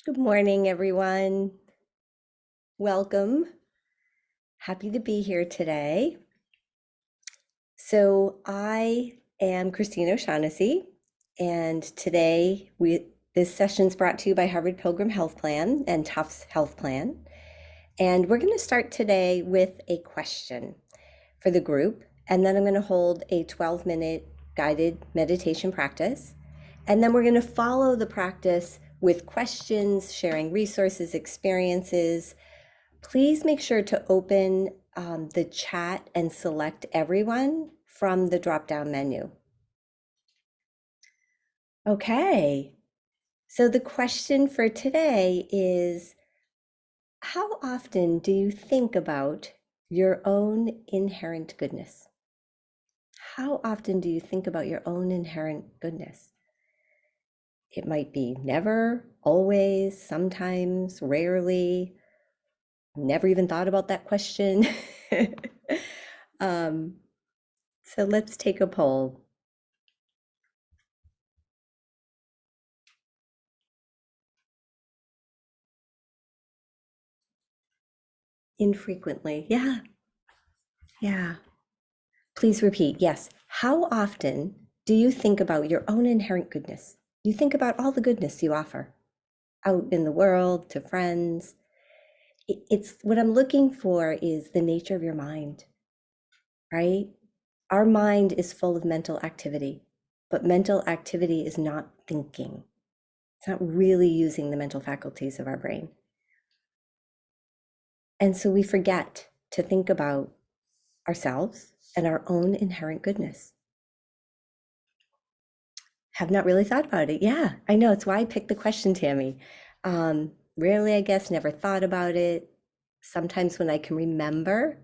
Good morning, everyone. Welcome. Happy to be here today. So I am Christine O'Shaughnessy, and today this session is brought to you by Harvard Pilgrim Health Plan and Tufts Health Plan. And we're going to start today with a question for the group, and then I'm going to hold a 12-minute guided meditation practice. And then we're going to follow the practice with questions, sharing resources, experiences. Please make sure to open the chat and select everyone from the drop-down menu. Okay, so the question for today is, how often do you think about your own inherent goodness? How often do you think about your own inherent goodness? It might be never, always, sometimes, rarely. Never even thought about that question. um, so let's take a poll. Infrequently. Yeah. Yeah. Please repeat. Yes. How often do you think about your own inherent goodness? You think about all the goodness you offer out in the world to friends. It's what I'm looking for is the nature of your mind, right? Our mind is full of mental activity, but mental activity is not thinking. It's not really using the mental faculties of our brain. And so we forget to think about ourselves and our own inherent goodness. Have not really thought about it. Yeah, I know. It's why I picked the question, Tammy. Rarely, I guess, never thought about it. Sometimes when I can remember,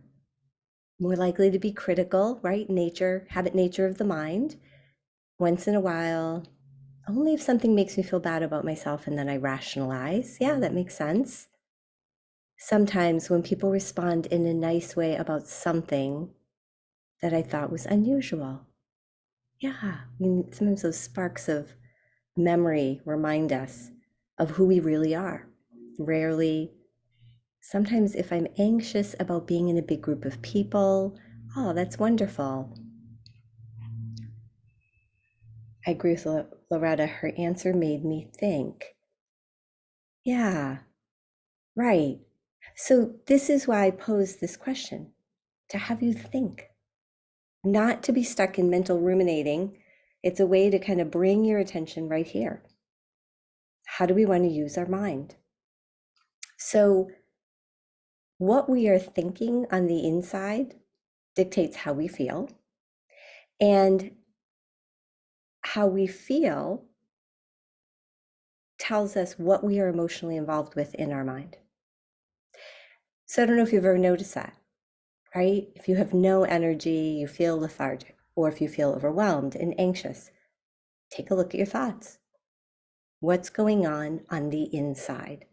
more likely to be critical, right? Nature, habit, nature of the mind. Once in a while, only if something makes me feel bad about myself and then I rationalize. Yeah, that makes sense. Sometimes when people respond in a nice way about something that I thought was unusual. Yeah, I mean, sometimes those sparks of memory remind us of who we really are. Rarely, sometimes if I'm anxious about being in a big group of people, oh, that's wonderful. I agree with Loretta. Her answer made me think. Yeah, right. So this is why I posed this question, to have you think, not to be stuck in mental ruminating. It's a way to kind of bring your attention right here. How do we want to use our mind? So what we are thinking on the inside dictates how we feel, and how we feel tells us what we are emotionally involved with in our mind. So I don't know if you've ever noticed that, right? If you have no energy, you feel lethargic, or if you feel overwhelmed and anxious, take a look at your thoughts. What's going on the inside?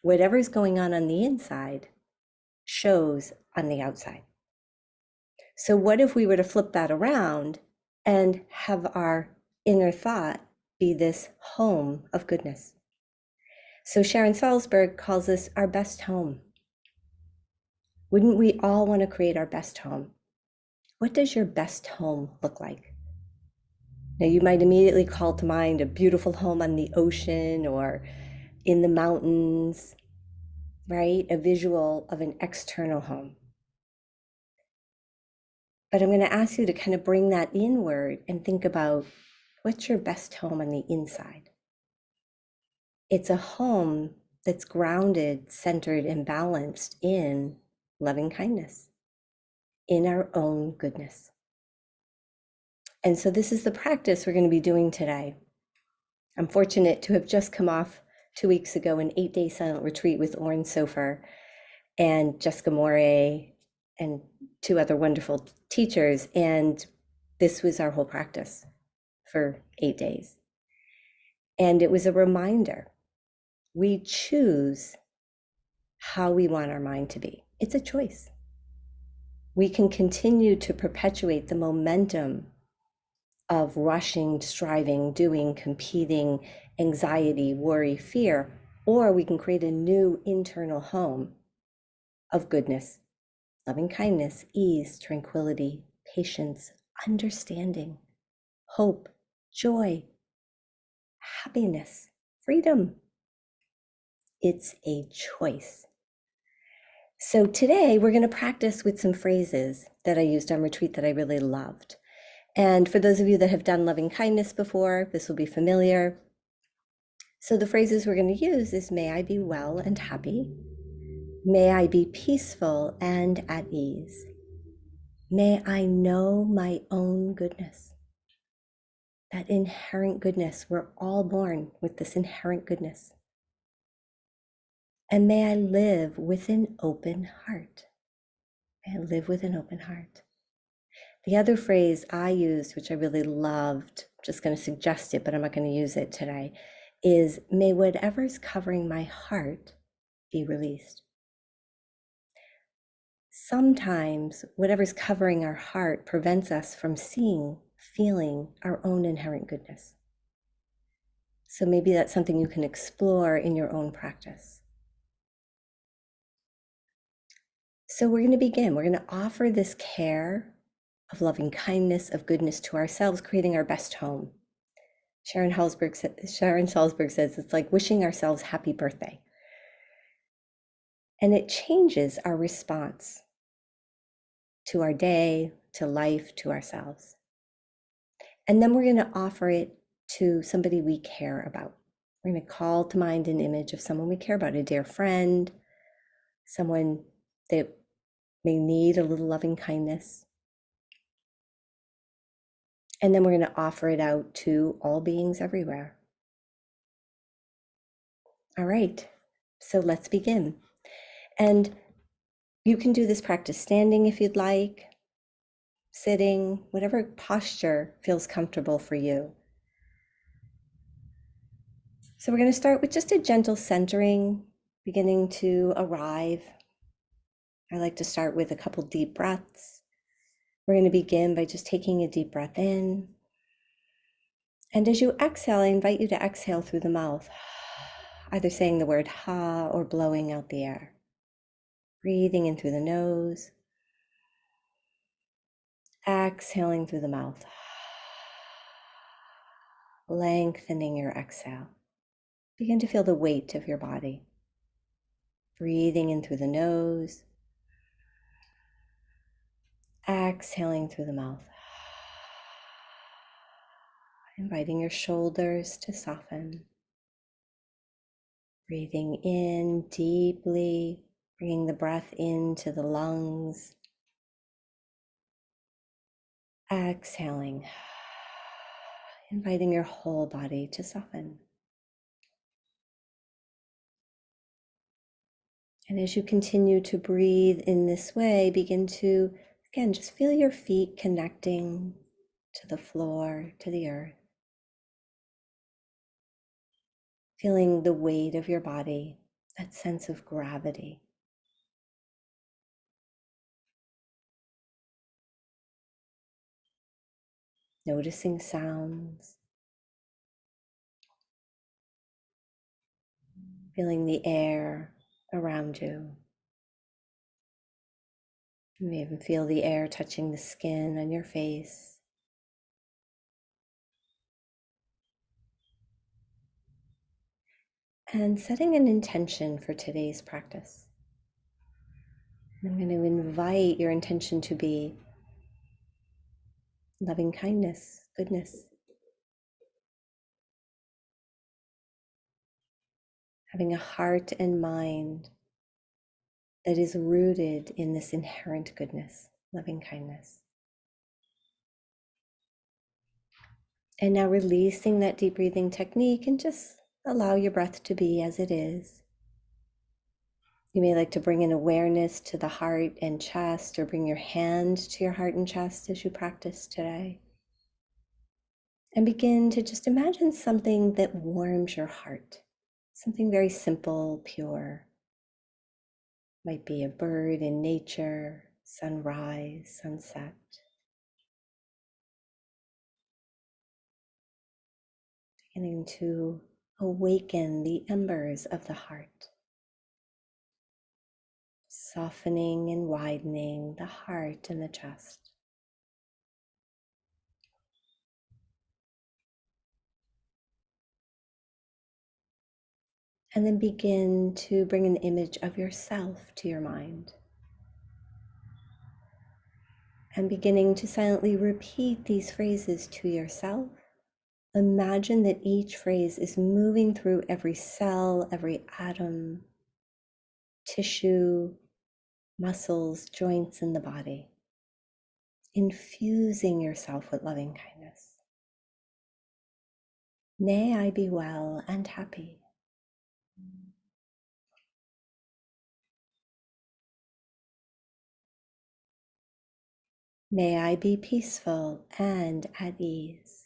Whatever's going on the inside shows on the outside. So what if we were to flip that around and have our inner thought be this home of goodness? So Sharon Salzberg calls this our best home. Wouldn't we all want to create our best home? What does your best home look like? Now, you might immediately call to mind a beautiful home on the ocean or in the mountains, right? A visual of an external home. But I'm going to ask you to kind of bring that inward and think about, what's your best home on the inside? It's a home that's grounded, centered, and balanced in loving kindness, in our own goodness. And so this is the practice we're going to be doing today. I'm fortunate to have just come off 2 weeks ago an 8-day silent retreat with Oren Sofer and Jessica Moret and 2 other wonderful teachers. And this was our whole practice for 8 days. And it was a reminder. We choose how we want our mind to be. It's a choice. We can continue to perpetuate the momentum of rushing, striving, doing, competing, anxiety, worry, fear, or we can create a new internal home of goodness, loving kindness, ease, tranquility, patience, understanding, hope, joy, happiness, freedom. It's a choice. So today we're going to practice with some phrases that I used on retreat that I really loved. And for those of you that have done loving kindness before, this will be familiar. So the phrases we're going to use is, may I be well and happy. May I be peaceful and at ease. May I know my own goodness. That inherent goodness, we're all born with this inherent goodness. And may I live with an open heart. May I live with an open heart. The other phrase I used, which I really loved, I'm just going to suggest it, but I'm not going to use it today, is, may whatever's covering my heart be released. Sometimes whatever's covering our heart prevents us from seeing, feeling our own inherent goodness. So maybe that's something you can explore in your own practice. So we're going to begin. We're going to offer this care of loving kindness, of goodness to ourselves, creating our best home. Sharon Salzberg says it's like wishing ourselves happy birthday. And it changes our response to our day, to life, to ourselves. And then we're going to offer it to somebody we care about. We're going to call to mind an image of someone we care about, a dear friend, someone that may need a little loving kindness. And then we're going to offer it out to all beings everywhere. All right, so let's begin. And you can do this practice standing if you'd like, sitting, whatever posture feels comfortable for you. So we're going to start with just a gentle centering, beginning to arrive. I like to start with a couple deep breaths. We're going to begin by just taking a deep breath in. And as you exhale, I invite you to exhale through the mouth, either saying the word ha or blowing out the air. Breathing in through the nose, exhaling through the mouth, lengthening your exhale. Begin to feel the weight of your body. Breathing in through the nose, exhaling through the mouth. Inviting your shoulders to soften. Breathing in deeply, bringing the breath into the lungs. Exhaling, inviting your whole body to soften. And as you continue to breathe in this way, begin to, again, just feel your feet connecting to the floor, to the earth. Feeling the weight of your body, that sense of gravity. Noticing sounds. Feeling the air around you. You may even feel the air touching the skin on your face. And setting an intention for today's practice. I'm going to invite your intention to be loving kindness, goodness. Having a heart and mind that is rooted in this inherent goodness, loving kindness. And now releasing that deep breathing technique and just allow your breath to be as it is. You may like to bring an awareness to the heart and chest, or bring your hand to your heart and chest as you practice today. And begin to just imagine something that warms your heart, something very simple, pure. Might be a bird in nature, sunrise, sunset. Beginning to awaken the embers of the heart, softening and widening the heart and the chest. And then begin to bring an image of yourself to your mind. And beginning to silently repeat these phrases to yourself. Imagine that each phrase is moving through every cell, every atom, tissue, muscles, joints in the body, infusing yourself with loving kindness. May I be well and happy. May I be peaceful and at ease.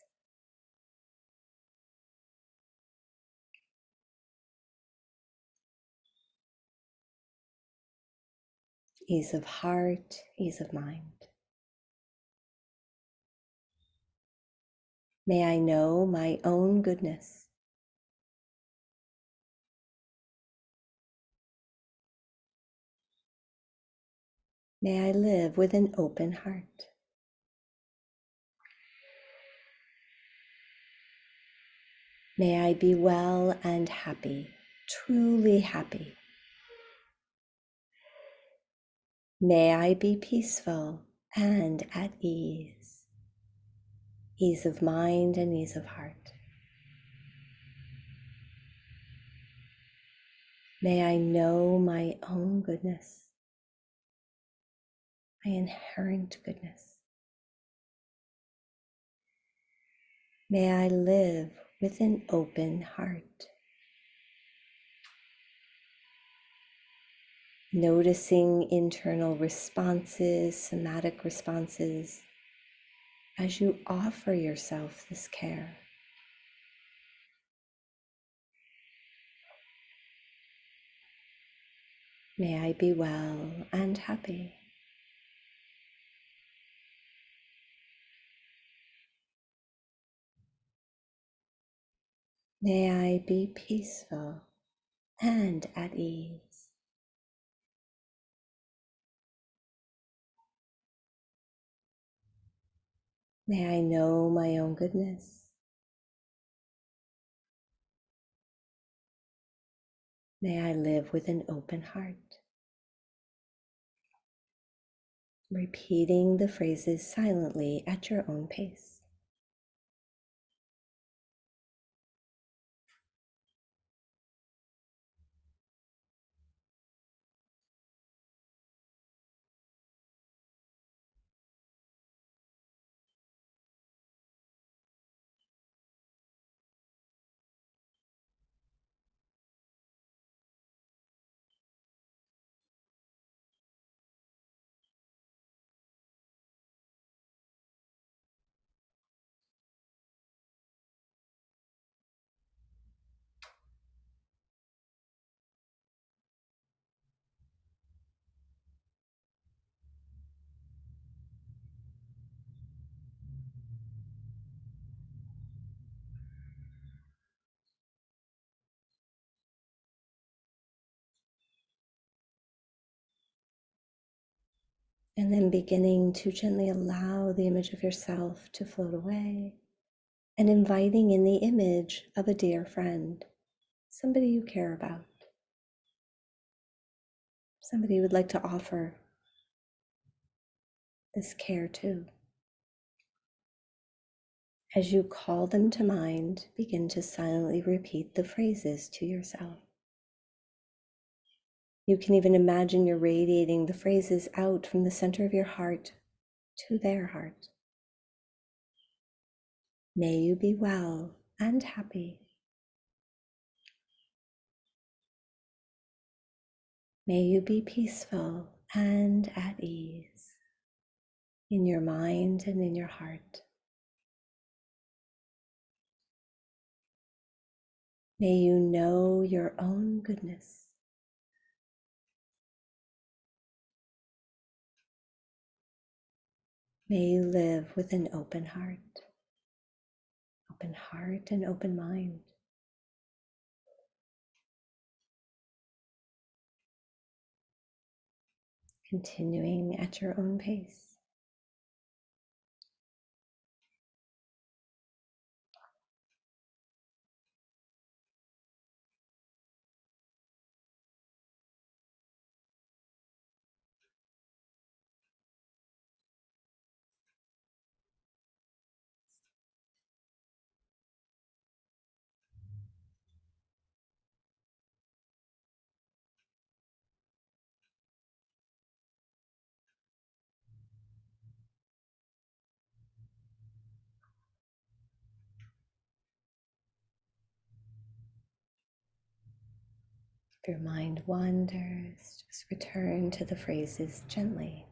Ease of heart, ease of mind. May I know my own goodness. May I live with an open heart. May I be well and happy, truly happy. May I be peaceful and at ease. Ease of mind and ease of heart. May I know my own goodness, my inherent goodness. May I live with an open heart. Noticing internal responses, somatic responses, as you offer yourself this care. May I be well and happy. May I be peaceful and at ease. May I know my own goodness. May I live with an open heart. Repeating the phrases silently at your own pace. And then beginning to gently allow the image of yourself to float away and inviting in the image of a dear friend, somebody you care about, somebody you would like to offer this care to. As you call them to mind, begin to silently repeat the phrases to yourself. You can even imagine you're radiating the phrases out from the center of your heart to their heart. May you be well and happy. May you be peaceful and at ease in your mind and in your heart. May you know your own goodness. May you live with an open heart and open mind. continuing at your own pace. If your mind wanders, just return to the phrases gently.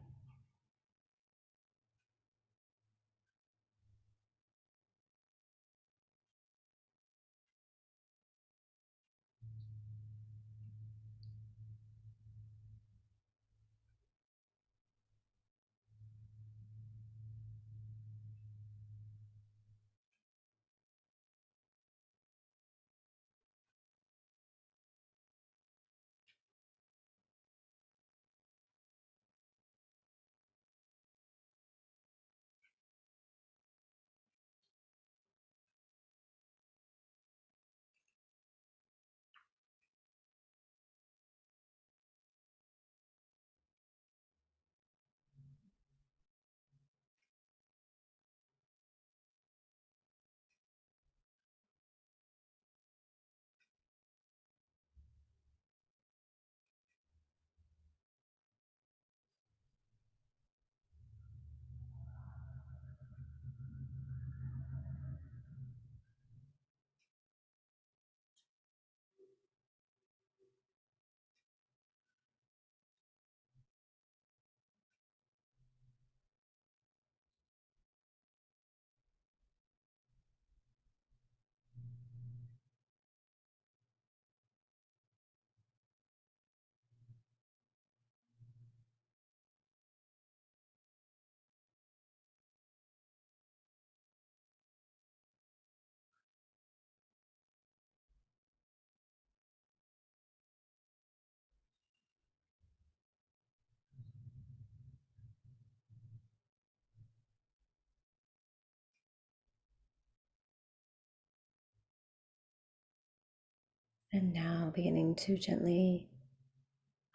And now beginning to gently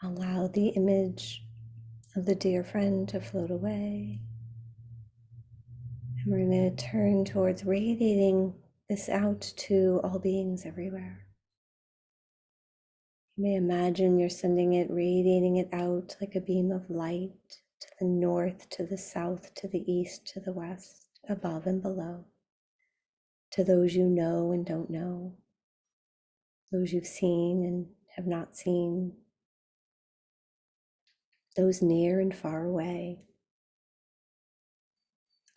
allow the image of the dear friend to float away. And we're going to turn towards radiating this out to all beings everywhere. You may imagine you're sending it, radiating it out like a beam of light to the north, to the south, to the east, to the west, above and below, to those you know and don't know, those you've seen and have not seen, those near and far away,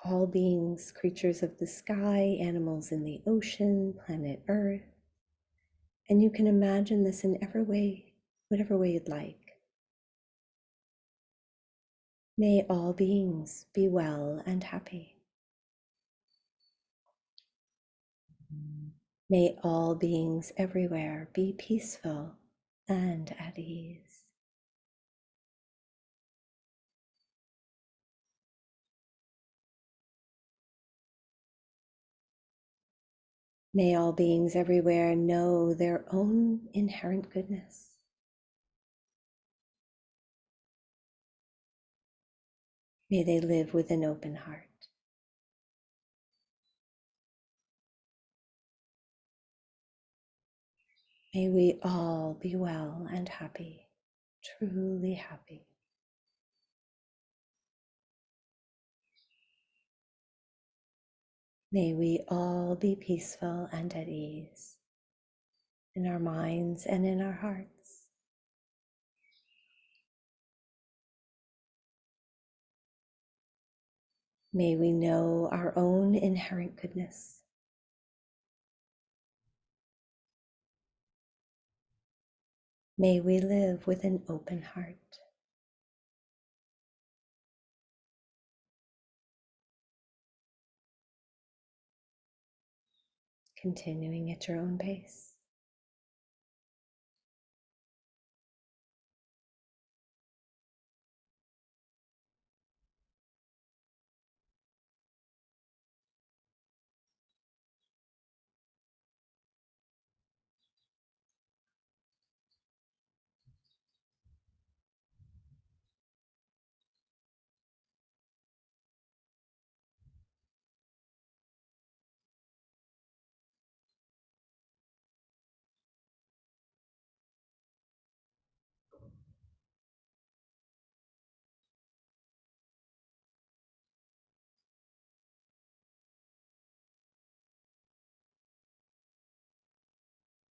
all beings, creatures of the sky, animals in the ocean, planet Earth. And you can imagine this in every way, whatever way you'd like. May all beings be well and happy. May all beings everywhere be peaceful and at ease. May all beings everywhere know their own inherent goodness. May they live with an open heart. May we all be well and happy, truly happy. May we all be peaceful and at ease in our minds and in our hearts. May we know our own inherent goodness. May we live with an open heart. Continuing at your own pace.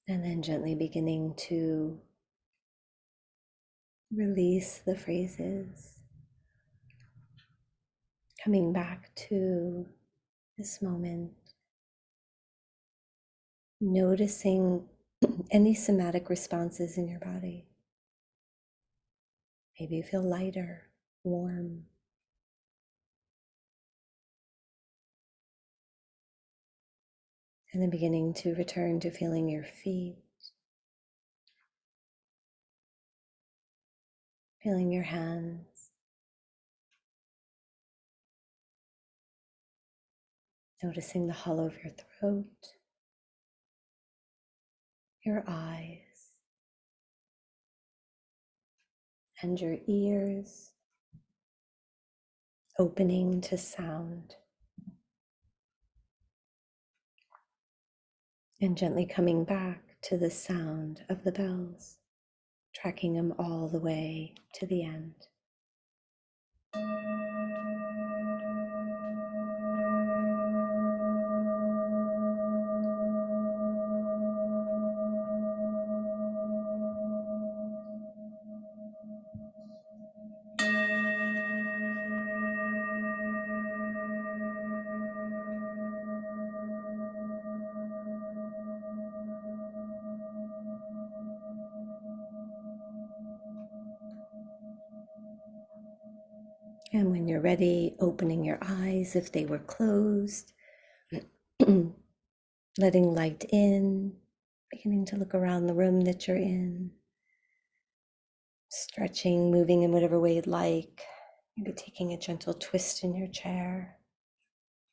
And then gently beginning to release the phrases, coming back to this moment, noticing any somatic responses in your body. Maybe you feel lighter, warm. And then beginning to return to feeling your feet, feeling your hands, noticing the hollow of your throat, your eyes, and your ears opening to sound. And gently coming back to the sound of the bells, tracking them all the way to the end. And when you're ready, opening your eyes if they were closed, letting light in, beginning to look around the room that you're in, stretching, moving in whatever way you'd like, maybe taking a gentle twist in your chair.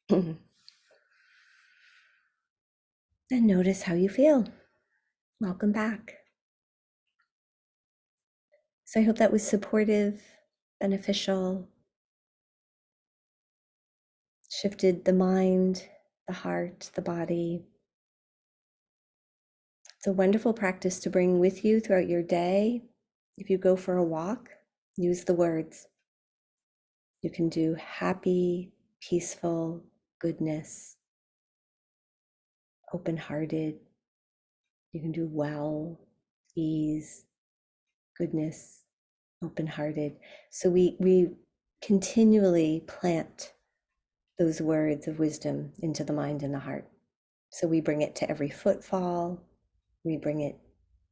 And notice how you feel. Welcome back. So I hope that was supportive, beneficial, shifted the mind, the heart, the body. It's a wonderful practice to bring with you throughout your day. If you go for a walk, use the words. You can do happy, peaceful, goodness, open-hearted. You can do well, ease, goodness, open-hearted. So we continually plant those words of wisdom into the mind and the heart. So we bring it to every footfall. We bring it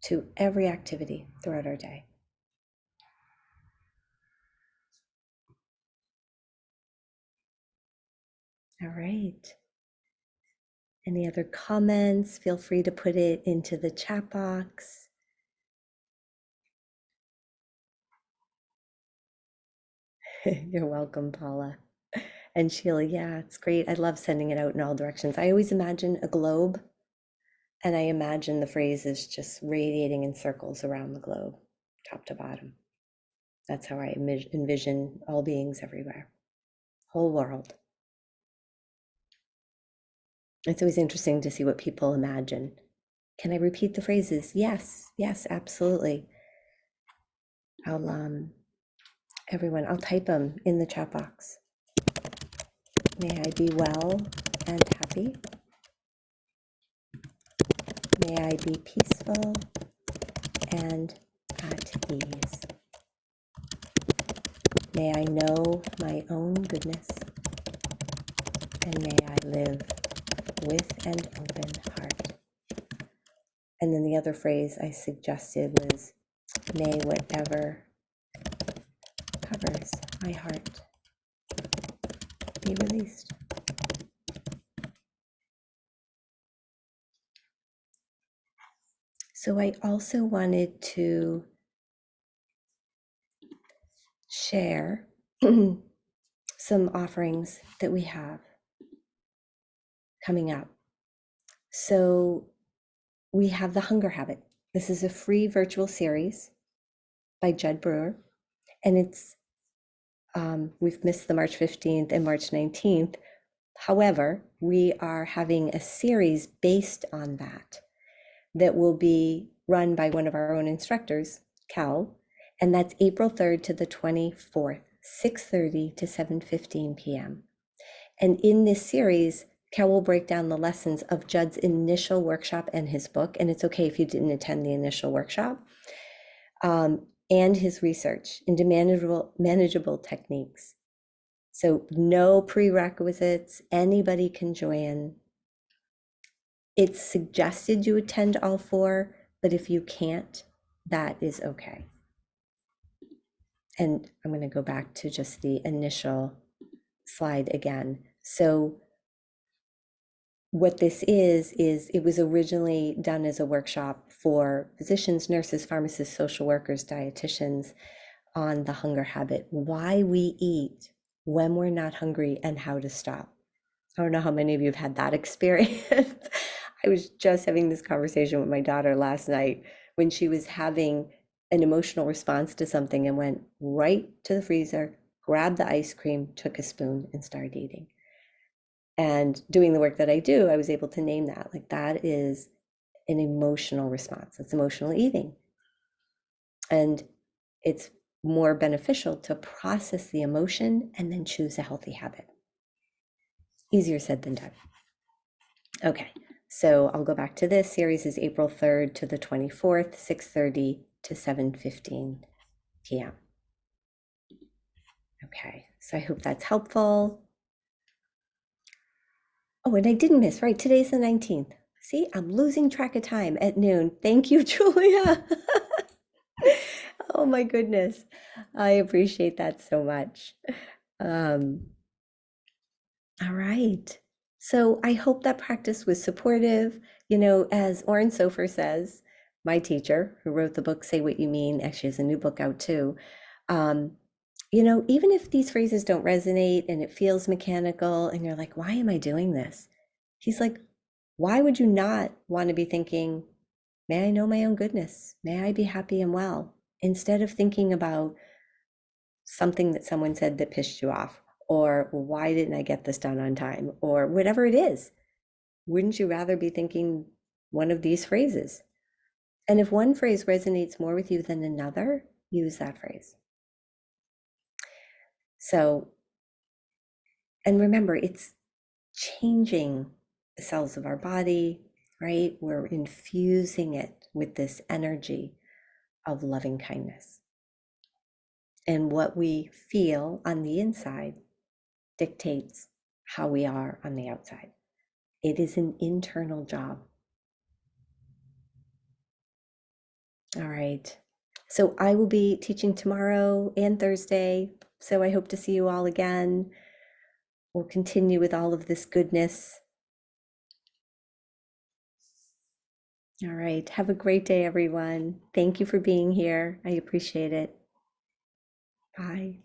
to every activity throughout our day. All right. Any other comments? Feel free to put it into the chat box. You're welcome, Paula. And Sheila, yeah, it's great. I love sending it out in all directions. I always imagine a globe, and I imagine the phrases just radiating in circles around the globe, top to bottom. That's how I envision all beings everywhere, whole world. It's always interesting to see what people imagine. Can I repeat the phrases? Yes, yes, absolutely. I'll type them in the chat box. May I be well and happy. May I be peaceful and at ease. May I know my own goodness, and may I live with an open heart. And then the other phrase I suggested was, may whatever covers my heart be released. So I also wanted to share some offerings that we have coming up. So we have the Hunger Habit. This is a free virtual series by Judd Brewer, and it's we've missed the March 15th and March 19th. However, we are having a series based on that will be run by one of our own instructors, Cal, and that's April 3rd to the 24th, 6:30 to 7:15 p.m. And in this series, Cal will break down the lessons of Judd's initial workshop and his book, and it's okay if you didn't attend the initial workshop, and his research into manageable techniques. So no prerequisites, anybody can join. It's suggested you attend all four, but if you can't, that is okay. And I'm going to go back to just the initial slide again. So what this is it was originally done as a workshop for physicians, nurses, pharmacists, social workers, dietitians on the hunger habit, why we eat when we're not hungry and how to stop. I don't know how many of you have had that experience. I was just having this conversation with my daughter last night when she was having an emotional response to something and went right to the freezer, grabbed the ice cream, took a spoon, and started eating. And doing the work that I do, I was able to name that. Like, that is an emotional response. It's emotional eating. And it's more beneficial to process the emotion and then choose a healthy habit. Easier said than done. Okay, so I'll go back to this. Series is April 3rd to the 24th, 6:30 to 7:15 p.m. Okay, so I hope that's helpful. Oh, and I didn't miss, right? Today's the 19th. See, I'm losing track of time at noon. Thank you, Julia. Oh my goodness. I appreciate that so much. Um, all right. So I hope that practice was supportive. You know, as Oren Sofer says, my teacher who wrote the book, Say What You Mean, actually has a new book out too. Um, you know, even if these phrases don't resonate and it feels mechanical and you're like, why am I doing this? He's like, why would you not want to be thinking, may I know my own goodness? May I be happy and well? Instead of thinking about something that someone said that pissed you off, or why didn't I get this done on time, or whatever it is. Wouldn't you rather be thinking one of these phrases? And if one phrase resonates more with you than another, use that phrase. So, and remember, it's changing the cells of our body, right? We're infusing it with this energy of loving kindness. And what we feel on the inside dictates how we are on the outside. It is an internal job. All right. So I will be teaching tomorrow and Thursday. So I hope to see you all again. We'll continue with all of this goodness. All right. Have a great day, everyone. Thank you for being here. I appreciate it. Bye.